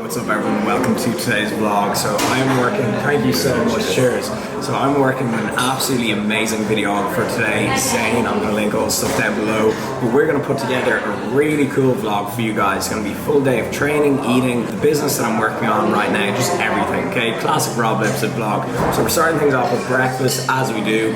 What's up everyone, welcome to today's vlog. So I'm working, thank you so much, cheers. So I'm working with an absolutely amazing videographer today, Zane. I'm gonna link all the stuff down below. But we're gonna put together a really cool vlog for you guys. It's gonna be a full day of training, eating, the business that I'm working on right now, just everything, okay? Classic Rob Lipsett vlog. So we're starting things off with breakfast, as we do.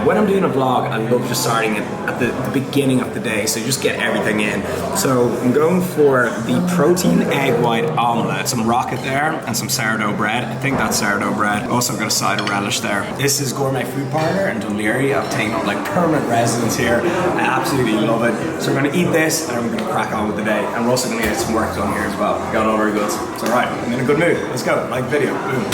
When I'm doing a vlog, I love just starting it at the beginning of the day, so just get everything in. So I'm going for the protein egg white omelette, some rocket there, and some sourdough bread. I think that's sourdough bread. Also got a side of relish there. This is Gourmet Food Partner in Dunleary. I've taken up like permanent residence here. I absolutely love it. So we're gonna eat this and we're gonna crack on with the day. And we're also gonna get some work done here as well. Got all very good. It's all right, I'm in a good mood. Let's go, like video, boom.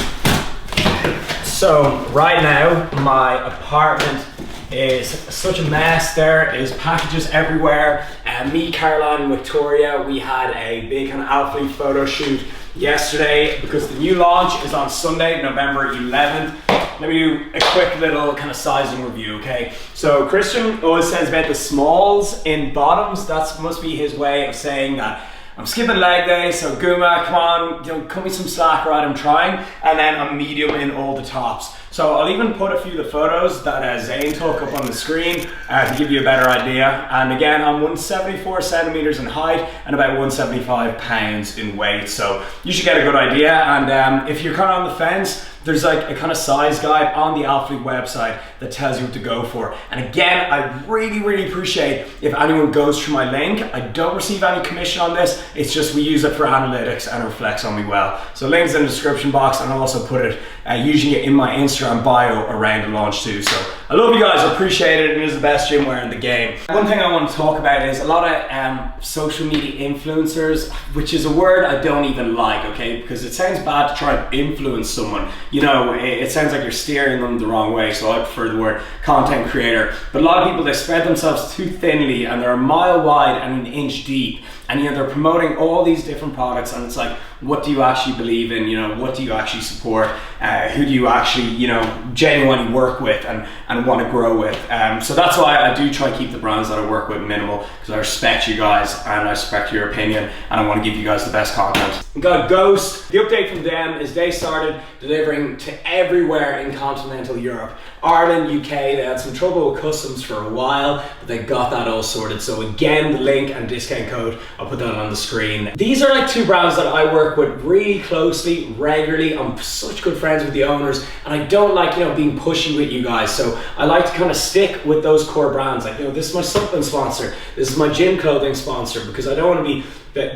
So right now, my apartment is such a mess. There is packages everywhere. Me, Caroline, and Victoria, we had a big kind of outfit photo shoot yesterday because the new launch is on Sunday, November 11th. Let me do a quick little kind of sizing review, okay? So Christian always says about the smalls in bottoms. That must be his way of saying that I'm skipping leg day, so Guma, come on, cut me some slack, right? I'm trying. And then I'm medium in all the tops. So I'll even put a few of the photos that Zane took up on the screen to give you a better idea. And again, I'm 174 centimeters in height and about 175 pounds in weight. So you should get a good idea. And if you're kind of on the fence, there's like a kind of size guide on the Athlete website that tells you what to go for. And again, I really appreciate if anyone goes through my link. I don't receive any commission on this. It's just we use it for analytics and it reflects on me well. So link's in the description box, and I'll also put it usually in my Instagram bio around the launch too. So I love you guys, I appreciate it. It is the best gym wear in the game. One thing I want to talk about is a lot of social media influencers, which is a word I don't even like, okay? Because it sounds bad to try and influence someone. You know, it sounds like you're steering them the wrong way, so I prefer the word content creator. But a lot of people, they spread themselves too thinly and they're a mile wide and an inch deep. And you know, they're promoting all these different products, and it's like, what do you actually believe in? You know, what do you actually support? Who do you actually, you know, genuinely work with and want to grow with? So that's why I do try to keep the brands that I work with minimal, because I respect you guys and I respect your opinion, and I want to give you guys the best content. We got Ghost. The update from them is they started delivering to everywhere in continental Europe. Ireland, UK, they had some trouble with customs for a while, but they got that all sorted. So again, the link and discount code, I'll put that on the screen. These are like two brands that I work with really closely, regularly. I'm such good friends with the owners, and I don't like, you know, being pushy with you guys. So I like to kind of stick with those core brands. Like, you know, this is my supplement sponsor, this is my gym clothing sponsor, because I don't want to be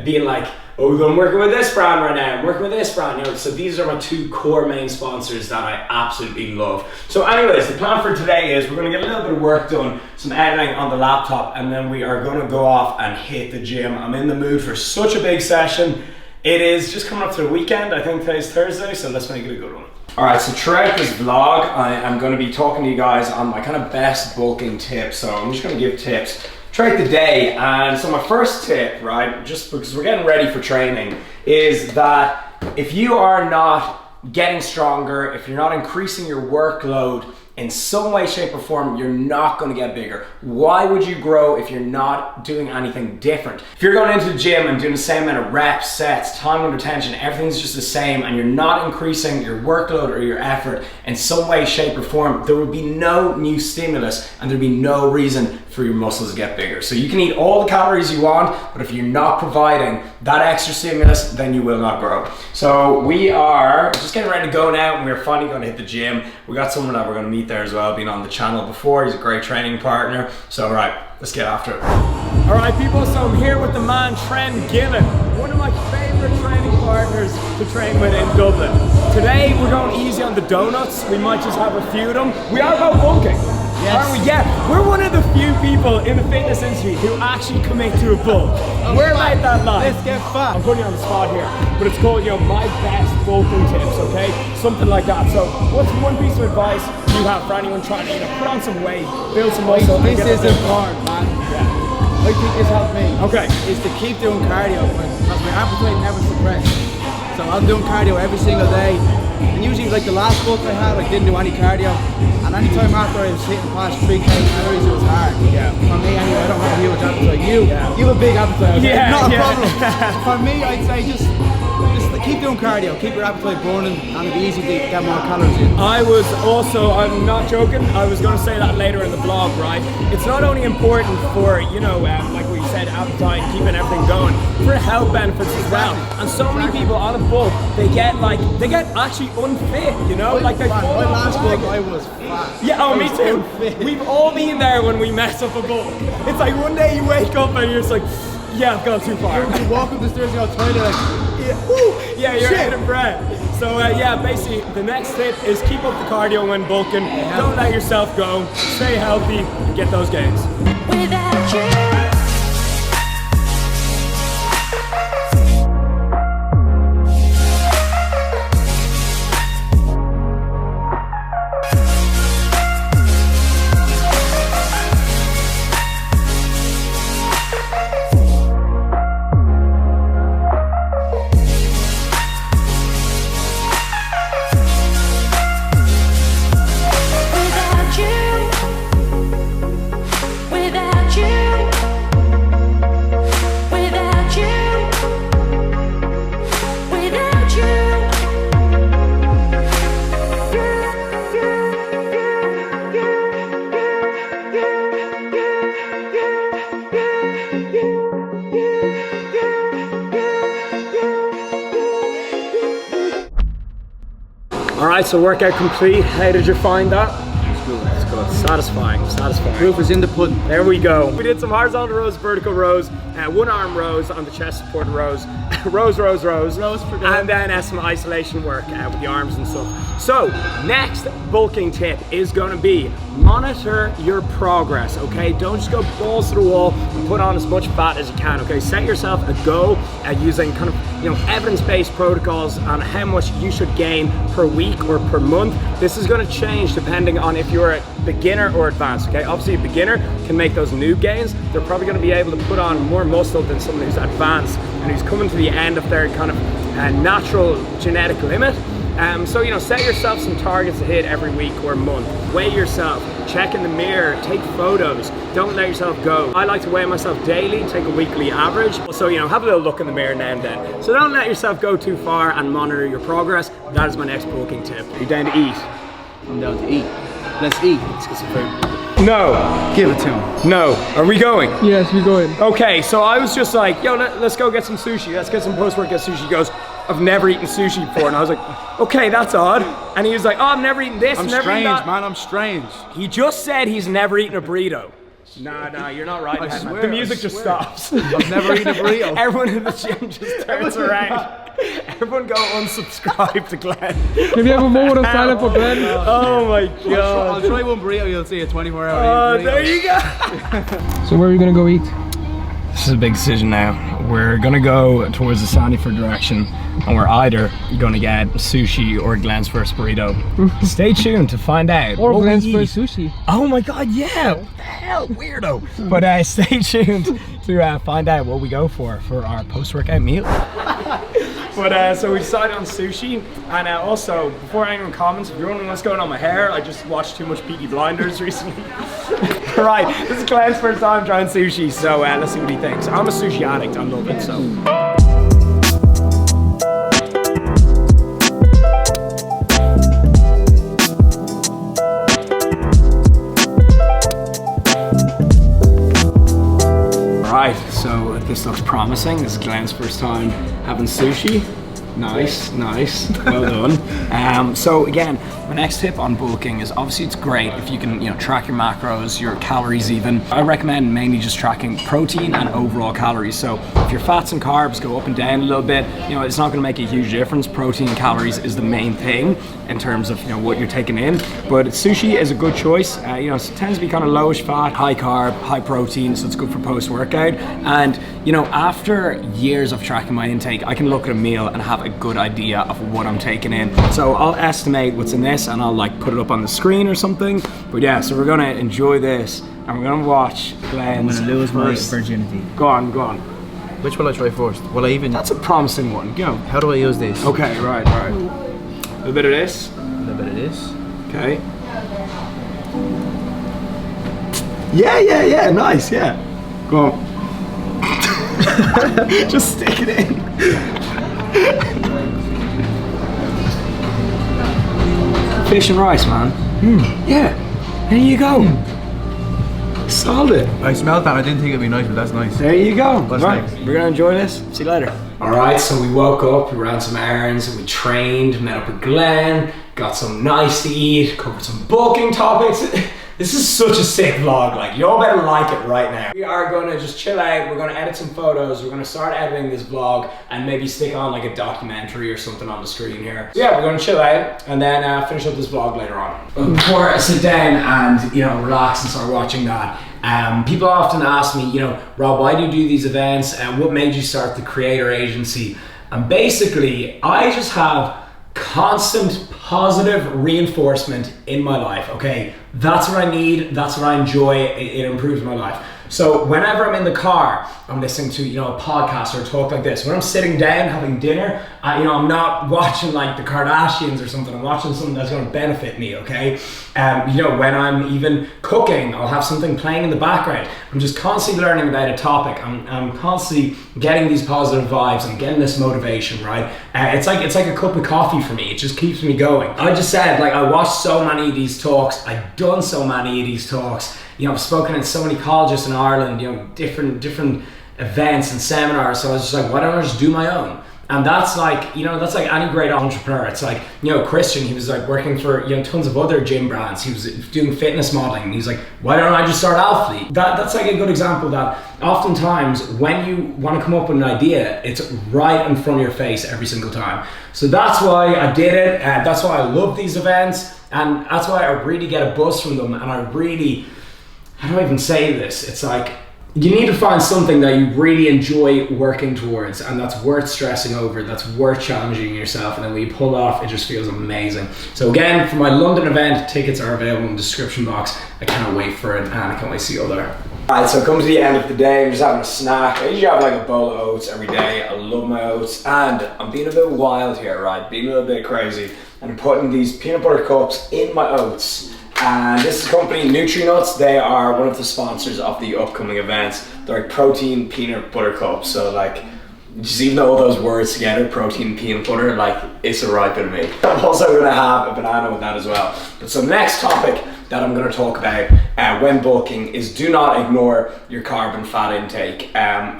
being like, oh, I'm working with this brand right now, I'm working with this brand, you know. So these are my two core main sponsors that I absolutely love. So anyways, the plan for today is we're gonna get a little bit of work done, some editing on the laptop, and then we are gonna go off and hit the gym. I'm in the mood for such a big session. It is just coming up to the weekend. I think today's Thursday, so let's make it a good one. All right, so throughout this vlog, I am gonna be talking to you guys on my kind of best bulking tips. So I'm just gonna give tips throughout the day. And so my first tip, right, just because we're getting ready for training, is that if you are not getting stronger, if you're not increasing your workload in some way, shape, or form, you're not gonna get bigger. Why would you grow if you're not doing anything different? If you're going into the gym and doing the same amount of reps, sets, time under tension, everything's just the same, and you're not increasing your workload or your effort in some way, shape, or form, there would be no new stimulus and there'd be no reason for your muscles to get bigger. So you can eat all the calories you want, but if you're not providing that extra stimulus, then you will not grow. So we are just getting ready to go now, and we're finally gonna hit the gym. We got someone that we're gonna meet there as well, been on the channel before. He's a great training partner. So all right, let's get after it. All right, people, so I'm here with the man, Trent Gillen, one of my favorite training partners to train with in Dublin. Today, we're going easy on the donuts. We might just have a few of them. We are about bulking. Yes. Aren't we? Yeah, we're one of the few people in the fitness industry who actually commit to a bulk. We're like that life. Let's get fat. I'm putting you on the spot here, but it's called, you know, my best bulking tips, okay? Something like that. So what's one piece of advice you have for anyone trying to, you know, put on some weight, build some muscle? This is important, man. Yeah. I think this helped me. Okay. Is to keep doing cardio, because my appetite never suppressed. So I'm doing cardio every single day. And usually, like the last bulk I had, I didn't do any cardio. And any time after I was hitting past 3K calories, it was hard. Yeah. For me, anyway, I don't have a huge appetite. You have a big appetite. Okay? Yeah. Not a problem. For me, I'd say just doing cardio. Keep your appetite burning, and it'll be easy to get more calories in. I'm not joking, I was going to say that later in the vlog, right? It's not only important for, you know, like we said, appetite, keeping everything going, for health benefits as well. And so many people on a bulk, they get actually unfit, you know? Like they My last bulk, I was fat. Yeah, oh, me too. We've all been there when we mess up a bulk. It's like one day you wake up and you're just like, yeah, I've gone too far. You walk up the stairs and go to the toilet like, yeah, woo, yeah, you're out of breath. So yeah, basically the next tip is keep up the cardio when bulking. Don't let yourself go. Stay healthy and get those gains. Without you. Alright, so workout complete. How did you find that? it's good. It's good. Satisfying. Proof is in the pudding. There we go. We did some horizontal rows, vertical rows, one arm rows on the chest support rows, rows for good. And then some isolation work with the arms and stuff. So, next bulking tip is going to be monitor your progress, okay? Don't just go balls to the wall and put on as much fat as you can, okay? Set yourself a goal using kind of, you know, evidence-based protocols on how much you should gain per week or per month. This is going to change depending on if you're a beginner or advanced, okay? Obviously a beginner can make those new gains. They're probably going to be able to put on more muscle than someone who's advanced and who's coming to the end of their kind of natural genetic limit. So, you know, set yourself some targets to hit every week or month. Weigh yourself, check in the mirror, take photos. Don't let yourself go. I like to weigh myself daily, take a weekly average. So, you know, have a little look in the mirror now and then. So don't let yourself go too far and monitor your progress. That is my next bulking tip. Are you down to eat? I'm down to eat. Let's eat. Let's get some food. No. Give it to him. No. Are we going? Yes, we're going. Okay, so I was just like, yo, let's go get some sushi. Let's get some post-workout sushi. He goes, I've never eaten sushi before. And I was like, okay, that's odd. And he was like, oh, I've never eaten this, I'm never strange, eaten that. man. I'm strange. He just said he's never eaten a burrito. Nah, you're not right. I man. swear, The music I just swear. stops. I've never eaten a burrito. Everyone in the gym just turns around. Everyone go unsubscribe to Glenn. Can we have a moment of silence for Glenn? Oh my I'll god. try one burrito, you'll see a 24-hour Oh, burrito. there you go. So where are we gonna go eat? This is a big decision now. We're gonna go towards the Sandyford direction and we're either gonna get sushi or Glenn's first burrito. Stay tuned to find out. Or what we Glenn's eat. first sushi. Oh my god, yeah! What the hell, weirdo! But stay tuned to find out what we go for our post-workout meal. But so we decided on sushi, and also, before anyone comments, if you're wondering what's going on with my hair, I just watched too much Peaky Blinders recently. Right, this is Glenn's first time trying sushi, so let's see what he thinks. I'm a sushi addict, I love it, so. Right, so this looks promising. This is Glenn's first time having sushi. Nice, well done. So again, my next tip on bulking is obviously it's great if you can, you know, track your macros, your calories even. I recommend mainly just tracking protein and overall calories. So if your fats and carbs go up and down a little bit, you know, it's not gonna make a huge difference. Protein and calories is the main thing in terms of, you know, what you're taking in. But sushi is a good choice. You know, it tends to be kind of lowish fat, high carb, high protein, so it's good for post-workout. And, you know, after years of tracking my intake, I can look at a meal and have a good idea of what I'm taking in. So I'll estimate what's in this and I'll like put it up on the screen or something. But yeah, so we're gonna enjoy this and we're gonna watch Glenn's I'm gonna lose my first. virginity. Go on. Which will I try first? Will I even... That's a promising one, go. How do I use this? Okay, right. A little bit of this. A little bit of this. Okay. Yeah, nice, yeah. Go on. Just stick it in. fish and rice, man. Yeah, there you go. Solved it. I smelled that. I didn't think it'd be nice, but that's nice. There you go. What's Right, next? we're gonna enjoy this. See you later. All right, so we woke up, we ran some errands, we trained, met up with Glenn, got some nice to eat, covered some bulking topics. This is such a sick vlog, like y'all better like it right now. We are gonna just chill out, we're gonna edit some photos, we're gonna start editing this vlog and maybe stick on like a documentary or something on the screen here. So yeah, we're gonna chill out and then finish up this vlog later on. But before I sit down and, you know, relax and start watching that, people often ask me, you know, Rob, why do you do these events? And what made you start the creator agency? And basically, I just have constant positive reinforcement in my life, okay? That's what I need, that's what I enjoy, it improves my life. So whenever I'm in the car, I'm listening to, you know, a podcast or a talk like this. When I'm sitting down having dinner, you know, I'm not watching like the Kardashians or something. I'm watching something that's going to benefit me, okay? You know, when I'm even cooking, I'll have something playing in the background. I'm just constantly learning about a topic. I'm constantly getting these positive vibes. I'm getting this motivation, right? It's like a cup of coffee for me. It just keeps me going. I just said, like, I watched so many of these talks. I've done so many of these talks. You know, I've spoken in so many colleges in Ireland, you know, different events and seminars. So I was just like, why don't I just do my own? And that's like, you know, that's like any great entrepreneur. It's like, you know, Christian, he was like working for, you know, tons of other gym brands. He was doing fitness modeling. And he's like, why don't I just start Athlete? That's like a good example that oftentimes when you want to come up with an idea, it's right in front of your face every single time. So that's why I did it. That's why I love these events. And that's why I really get a buzz from them. And I really, how do I even say this? It's like, you need to find something that you really enjoy working towards and that's worth stressing over, that's worth challenging yourself, and then when you pull it off, it just feels amazing. So again, for my London event, tickets are available in the description box. I cannot wait for it and I can't wait to see you all there. Alright, so come to the end of the day, I'm just having a snack. I usually have like a bowl of oats every day. I love my oats and I'm being a bit wild here, right? Being a little bit crazy. And I'm putting these peanut butter cups in my oats. And this is the company NutriNuts. They are one of the sponsors of the upcoming events. They're like protein peanut butter cups. So like, just even all those words together, protein peanut butter, like it's a right bit of me. I'm also gonna have a banana with that as well. But so next topic that I'm gonna talk about when bulking is do not ignore your carb and fat intake.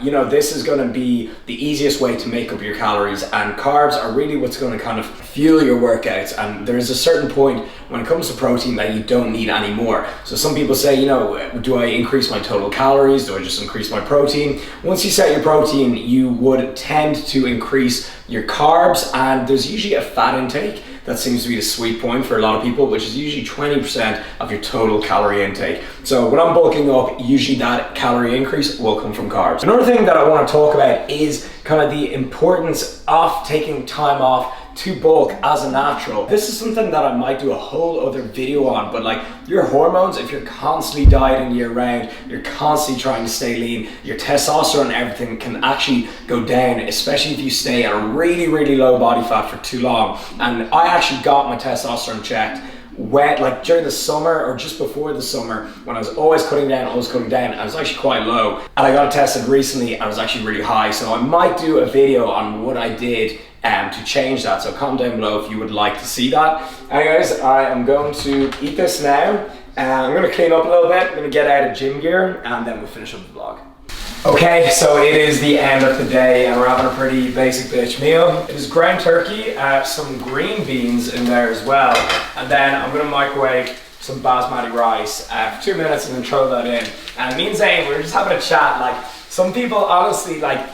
You know, this is gonna be the easiest way to make up your calories, and carbs are really what's gonna kind of fuel your workouts. And there's a certain point when it comes to protein that you don't need any more. So some people say, you know, do I increase my total calories? Do I just increase my protein? Once you set your protein, you would tend to increase your carbs, and there's usually a fat intake that seems to be the sweet point for a lot of people, which is usually 20% of your total calorie intake. So when I'm bulking up, usually that calorie increase will come from carbs. Another thing that I want to talk about is kind of the importance of taking time off to bulk as a natural. This is something that I might do a whole other video on, but like your hormones, if you're constantly dieting year round, you're constantly trying to stay lean, your testosterone and everything can actually go down, especially if you stay at a really, really low body fat for too long. And I actually got my testosterone checked like during the summer or just before the summer, when I was always cutting down, I was actually quite low. And I got it tested recently and I was actually really high. So I might do a video on what I did to change that. So comment down below if you would like to see that. Anyways, I am going to eat this now. I'm going to clean up a little bit. I'm going to get out of gym gear and then we'll finish up the vlog. Okay, so it is the end of the day and we're having a pretty basic bitch meal. It is ground turkey, some green beans in there as well. And then I'm gonna microwave some basmati rice for 2 minutes and then throw that in. And me and Zane, we were just having a chat. Like, some people honestly, like,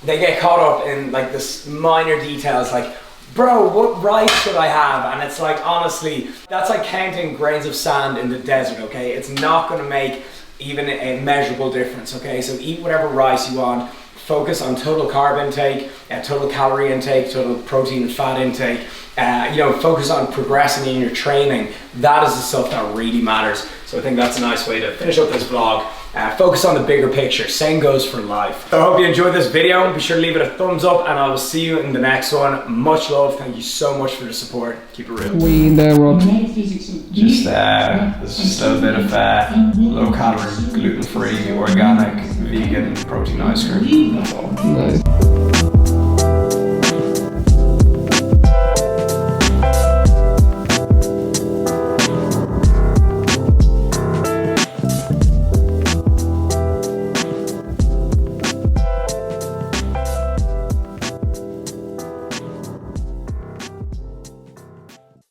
they get caught up in like this minor details, like, bro, what rice should I have? And it's like, honestly, that's like counting grains of sand in the desert, okay? It's not gonna make even a measurable difference, okay? So eat whatever rice you want, focus on total carb intake, total calorie intake, total protein and fat intake, you know, focus on progressing in your training. That is the stuff that really matters. So I think that's a nice way to finish up this vlog. Focus on the bigger picture, same goes for life. So I hope you enjoyed this video. Be sure to leave it a thumbs up and I will see you in the next one. Much love, thank you so much for the support. Keep it real. We in there, Rob. Just there's just a little bit of low calorie, gluten free, organic, vegan protein ice cream. That's all. Nice.